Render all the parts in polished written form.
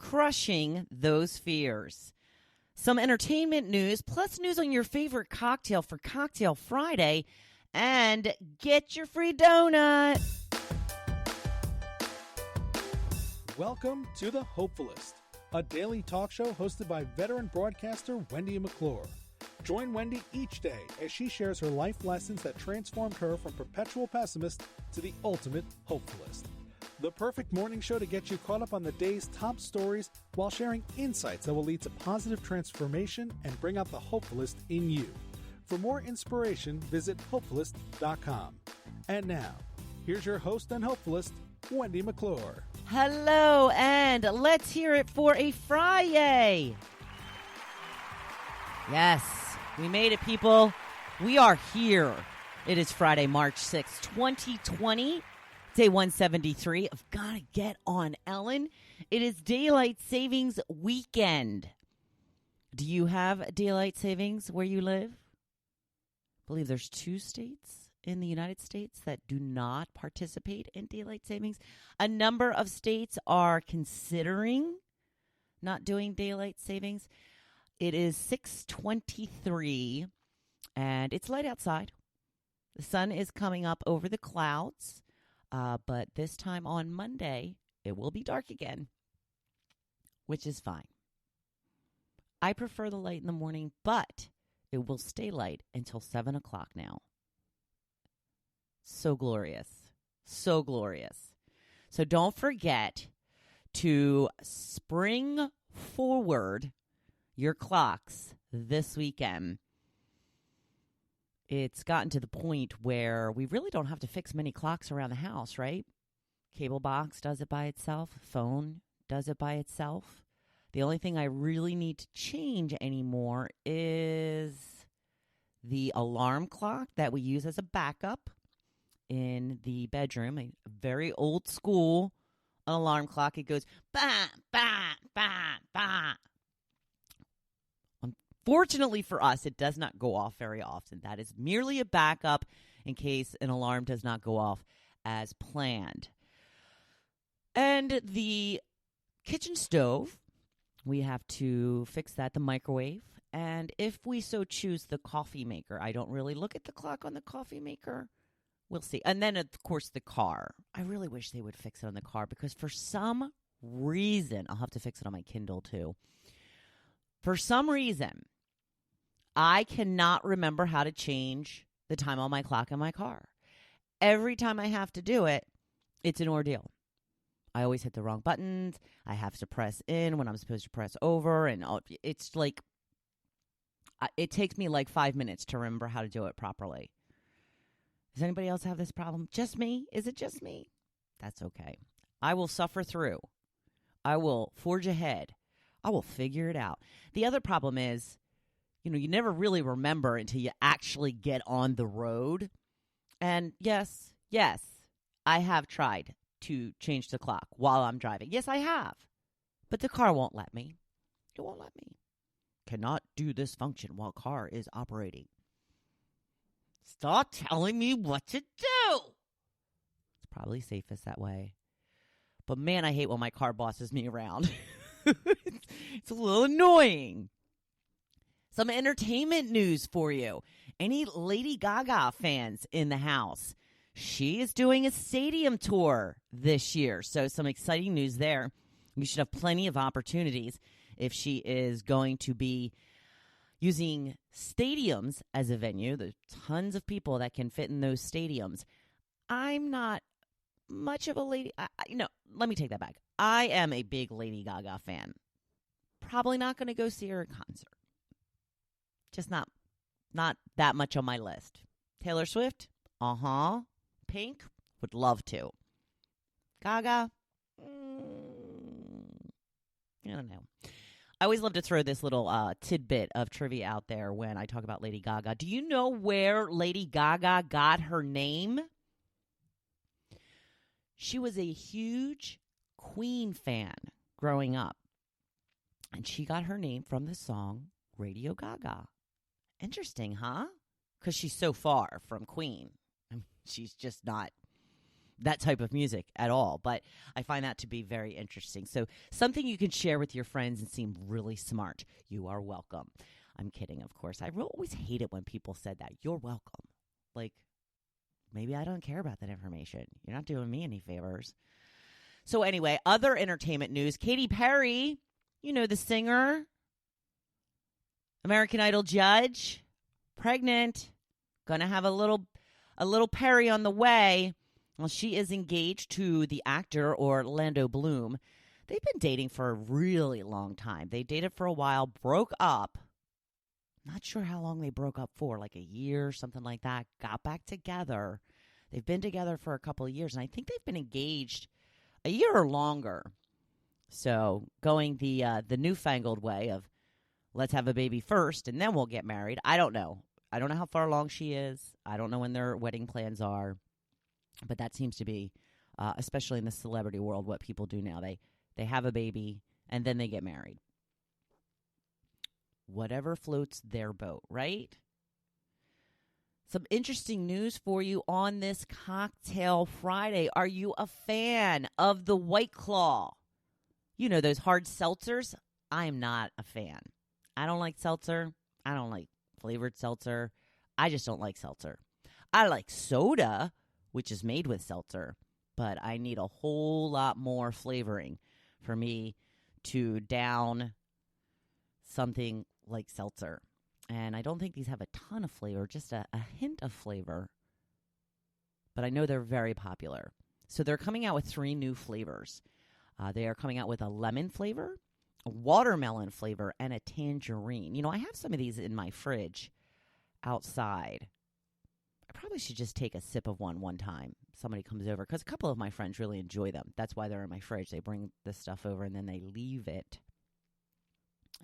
crushing those fears. Some entertainment news, plus news on your favorite cocktail for Cocktail Friday, and get your free donut. Welcome to the Hopefulist, a daily talk show hosted by veteran broadcaster Wendy McClure. Join Wendy each day as she shares her life lessons that transformed her from perpetual pessimist to the ultimate hopefulist. The perfect morning show to get you caught up on the day's top stories while sharing insights that will lead to positive transformation and bring out the hopefulist in you. For more inspiration, visit hopefulist.com. And now, here's your host and hopefulist, Wendy McClure. Hello, and let's hear it for a Friday. Yes, we made it, people. We are here. It is Friday, March 6th, 2020, day 173 of Gotta Get On Ellen. It is Daylight Savings Weekend. Do you have daylight savings where you live? I believe there's 2 states in the United States that do not participate in daylight savings. A number of states are considering not doing daylight savings. It is 6:23, and it's light outside. The sun is coming up over the clouds, but this time on Monday, it will be dark again, which is fine. I prefer the light in the morning, but it will stay light until 7 o'clock now. So glorious. So glorious. So don't forget to spring forward your clocks this weekend. It's gotten to the point where we really don't have to fix many clocks around the house, right? Cable box does it by itself. Phone does it by itself. The only thing I really need to change anymore is the alarm clock that we use as a backup in the bedroom. A very old school alarm clock. It goes bah, bah, bah, bah. Fortunately for us, it does not go off very often. That is merely a backup in case an alarm does not go off as planned. And the kitchen stove, we have to fix that, the microwave. And if we so choose, the coffee maker. I don't really look at the clock on the coffee maker. We'll see. And then, of course, the car. I really wish they would fix it on the car because for some reason, I'll have to fix it on my Kindle too. For some reason, I cannot remember how to change the time on my clock in my car. Every time I have to do it, it's an ordeal. I always hit the wrong buttons. I have to press in when I'm supposed to press over. And it's like, it takes me like 5 minutes to remember how to do it properly. Does anybody else have this problem? Just me? Is it just me? That's okay. I will suffer through. I will forge ahead. I will figure it out. The other problem is, you never really remember until you actually get on the road. And yes, I have tried to change the clock while I'm driving. Yes, I have. But the car won't let me. It won't let me. Cannot do this function while car is operating. Stop telling me what to do. It's probably safest that way. But man, I hate when my car bosses me around. It's a little annoying. Some entertainment news for you. Any Lady Gaga fans in the house? She is doing a stadium tour this year. So some exciting news there. You should have plenty of opportunities if she is going to be using stadiums as a venue. There's tons of people that can fit in those stadiums. I'm not much of a lady. Let me take that back. I am a big Lady Gaga fan. Probably not going to go see her in concert. Just not that much on my list. Taylor Swift? Pink? Would love to. Gaga? I don't know. I always love to throw this little tidbit of trivia out there when I talk about Lady Gaga. Do you know where Lady Gaga got her name? She was a huge Queen fan growing up. And she got her name from the song Radio Gaga. Interesting, huh? Because she's so far from Queen. I mean, she's just not that type of music at all, but I find that to be very interesting. So something you can share with your friends and seem really smart. You are welcome. I'm kidding, of course. I always hate it when people said that. You're welcome. Like, maybe I don't care about that information. You're not doing me any favors. So anyway, other entertainment news. Katy Perry, you know, the singer, American Idol judge, pregnant, gonna have a little Perry on the way. Well, she is engaged to the actor Orlando Bloom. They've been dating for a really long time. They dated for a while, broke up. Not sure how long they broke up for, like a year, something like that. Got back together. They've been together for a couple of years, and I think they've been engaged a year or longer. So going the newfangled way of let's have a baby first, and then we'll get married. I don't know. I don't know how far along she is. I don't know when their wedding plans are. But that seems to be, especially in the celebrity world, what people do now. They have a baby, and then they get married. Whatever floats their boat, right? Some interesting news for you on this Cocktail Friday. Are you a fan of the White Claw? You know, those hard seltzers? I am not a fan. I don't like seltzer. I don't like flavored seltzer. I just don't like seltzer. I like soda, which is made with seltzer, but I need a whole lot more flavoring for me to down something like seltzer. And I don't think these have a ton of flavor, just a hint of flavor. But I know they're very popular. So they're coming out with 3 new flavors. They are coming out with a lemon flavor, a watermelon flavor, and a tangerine. You know, I have some of these in my fridge outside. I probably should just take a sip of one time. Somebody comes over, because a couple of my friends really enjoy them. That's why they're in my fridge. They bring this stuff over, and then they leave it.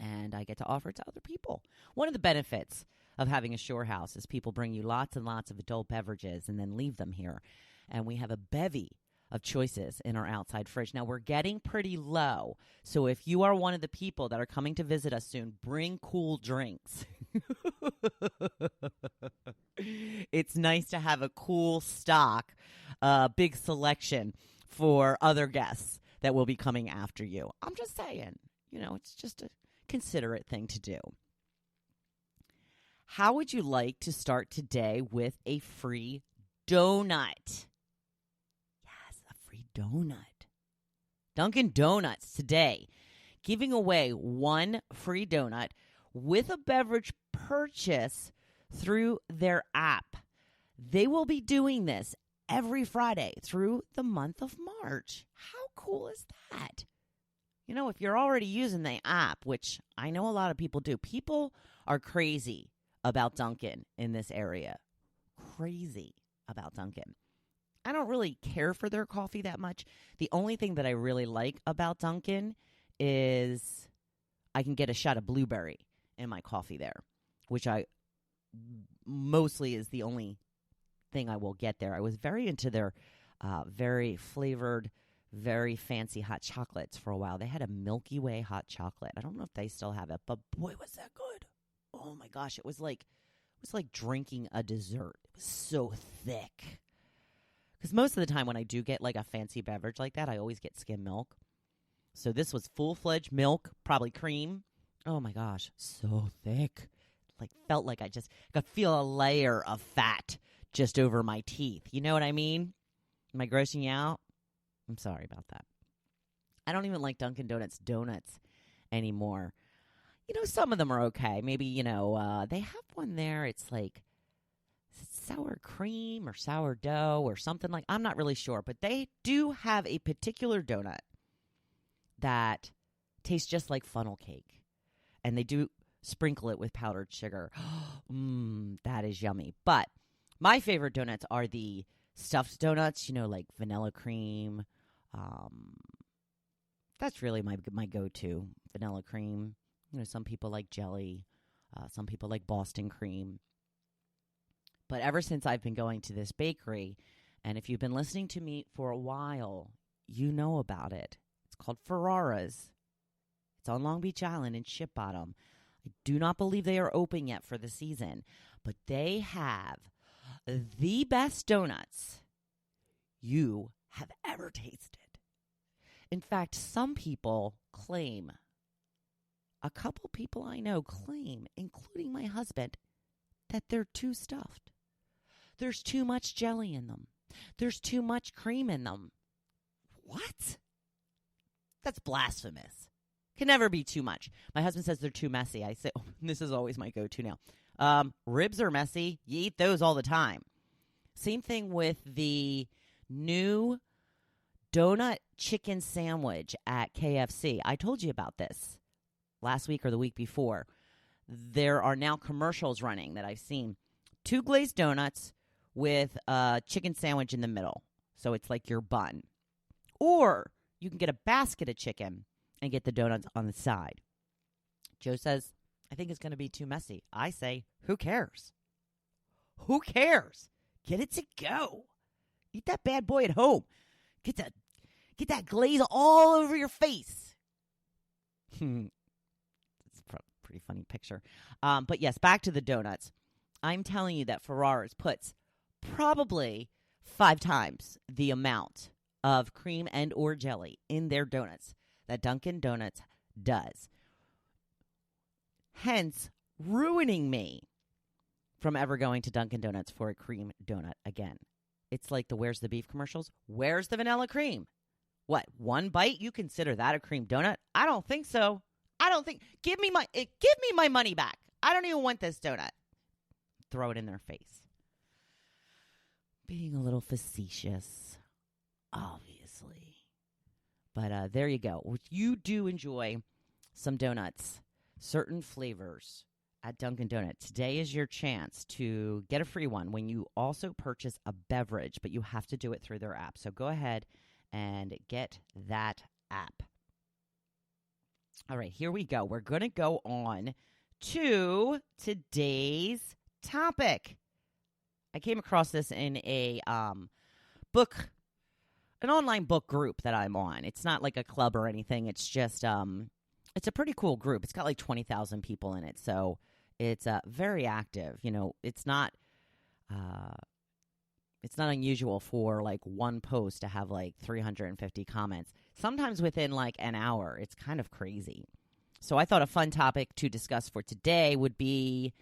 And I get to offer it to other people. One of the benefits of having a shore house is people bring you lots and lots of adult beverages and then leave them here. And we have a bevy of choices in our outside fridge. Now, we're getting pretty low. So if you are one of the people that are coming to visit us soon, bring cool drinks. It's nice to have a cool stock, big selection for other guests that will be coming after you. I'm just saying, you know, it's just a considerate thing to do. How would you like to start today with a free donut? Yes, a free donut. Dunkin' Donuts today giving away 1 free donut with a beverage purchase through their app. They will be doing this every Friday through the month of March. How cool is that? You know, if you're already using the app, which I know a lot of people do, people are crazy about Dunkin' in this area. Crazy about Dunkin'. I don't really care for their coffee that much. The only thing that I really like about Dunkin' is I can get a shot of blueberry in my coffee there, which I mostly is the only thing I will get there. I was very into their very flavored, very fancy hot chocolates for a while. They had a Milky Way hot chocolate. I don't know if they still have it, but boy, was that good. Oh my gosh, it was like drinking a dessert. It was so thick. Because most of the time when I do get like a fancy beverage like that, I always get skim milk. So this was full-fledged milk, probably cream. Oh my gosh, so thick. Like felt like I could feel a layer of fat just over my teeth. You know what I mean? Am I grossing you out? I'm sorry about that. I don't even like Dunkin' Donuts donuts anymore. You know, some of them are okay. Maybe, you know, they have one there. It's like sour cream or sourdough or something like. I'm not really sure. But they do have a particular donut that tastes just like funnel cake. And they do sprinkle it with powdered sugar. That is yummy. But my favorite donuts are the stuffed donuts, you know, like vanilla cream. That's really my go-to, vanilla cream. You know, some people like jelly. Some people like Boston cream. But ever since I've been going to this bakery, and if you've been listening to me for a while, you know about it. It's called Ferrara's. It's on Long Beach Island in Ship Bottom. I do not believe they are open yet for the season, but they have the best donuts you have ever tasted. In fact, some people claim, a couple people I know claim, including my husband, that they're too stuffed. There's too much jelly in them. There's too much cream in them. What? That's blasphemous. Can never be too much. My husband says they're too messy. I say, this is always my go-to now. Ribs are messy. You eat those all the time. Same thing with the new donut chicken sandwich at KFC. I told you about this last week or the week before. There are now commercials running that I've seen. 2 glazed donuts with a chicken sandwich in the middle. So it's like your bun. Or you can get a basket of chicken and get the donuts on the side. Joe says, I think it's going to be too messy. I say, who cares? Who cares? Get it to go. Eat that bad boy at home. Get that glaze all over your face. It's a pretty funny picture. But yes, back to the donuts. I'm telling you that Ferraris puts probably 5 times the amount of cream and or jelly in their donuts that Dunkin' Donuts does. Hence, ruining me from ever going to Dunkin' Donuts for a cream donut again. It's like the Where's the Beef commercials. Where's the vanilla cream? What, 1 bite? You consider that a cream donut? I don't think so. Give me my money back. I don't even want this donut. Throw it in their face. Being a little facetious, obviously. But there you go. If you do enjoy some donuts, certain flavors at Dunkin' Donuts, today is your chance to get a free one when you also purchase a beverage, but you have to do it through their app. So go ahead and get that app. All right, here we go. We're going to go on to today's topic. I came across this in a an online book group that I'm on. It's not like a club or anything. It's just it's a pretty cool group. It's got like 20,000 people in it, so it's very active. You know, it's not unusual for like one post to have like 350 comments. Sometimes within like an hour. It's kind of crazy. So I thought a fun topic to discuss for today would be,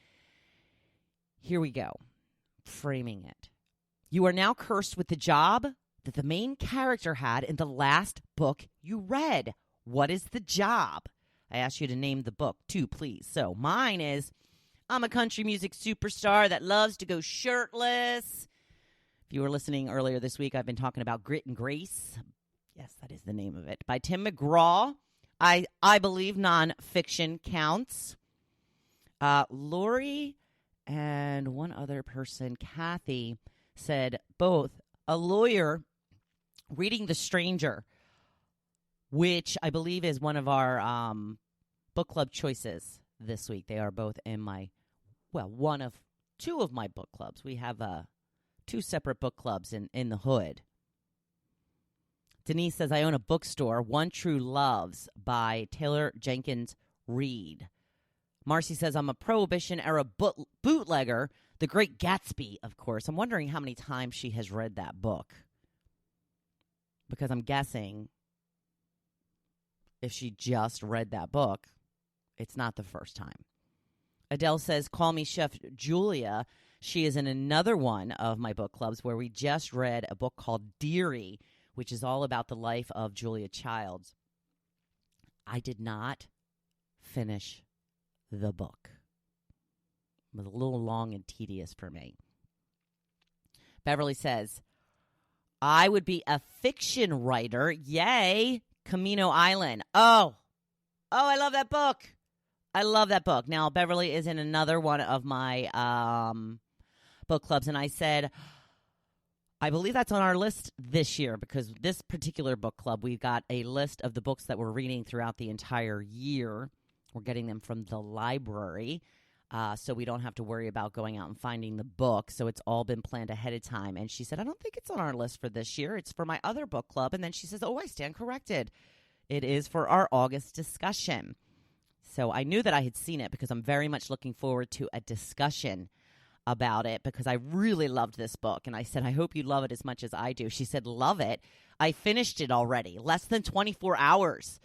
here we go, framing it. You are now cursed with the job that the main character had in the last book you read. What is the job? I asked you to name the book too, please. So mine is, I'm a country music superstar that loves to go shirtless. If you were listening earlier this week, I've been talking about Grit and Grace. Yes, that is the name of it. By Tim McGraw. I believe nonfiction counts. Lori and one other person, Kathy, said both. A lawyer reading The Stranger, which I believe is one of our book club choices this week. They are both in one of 2 of my book clubs. We have 2 separate book clubs in the hood. Denise says, I own a bookstore, One True Loves by Taylor Jenkins Reid. Marcy says, I'm a Prohibition-era bootlegger, The Great Gatsby, of course. I'm wondering how many times she has read that book. Because I'm guessing if she just read that book, it's not the first time. Adele says, call me Chef Julia. She is in another one of my book clubs where we just read a book called Dearie, which is all about the life of Julia Childs. I did not finish the book. It was a little long and tedious for me. Beverly says, I would be a fiction writer. Yay. Camino Island. Oh, I love that book. I love that book. Now, Beverly is in another one of my book clubs, and I said, I believe that's on our list this year because this particular book club, we've got a list of the books that we're reading throughout the entire year. We're getting them from the library, so we don't have to worry about going out and finding the book. So it's all been planned ahead of time. And she said, I don't think it's on our list for this year. It's for my other book club. And then she says, I stand corrected. It is for our August discussion. So I knew that I had seen it because I'm very much looking forward to a discussion about it because I really loved this book. And I said, I hope you love it as much as I do. She said, love it. I finished it already. Less than 24 hours.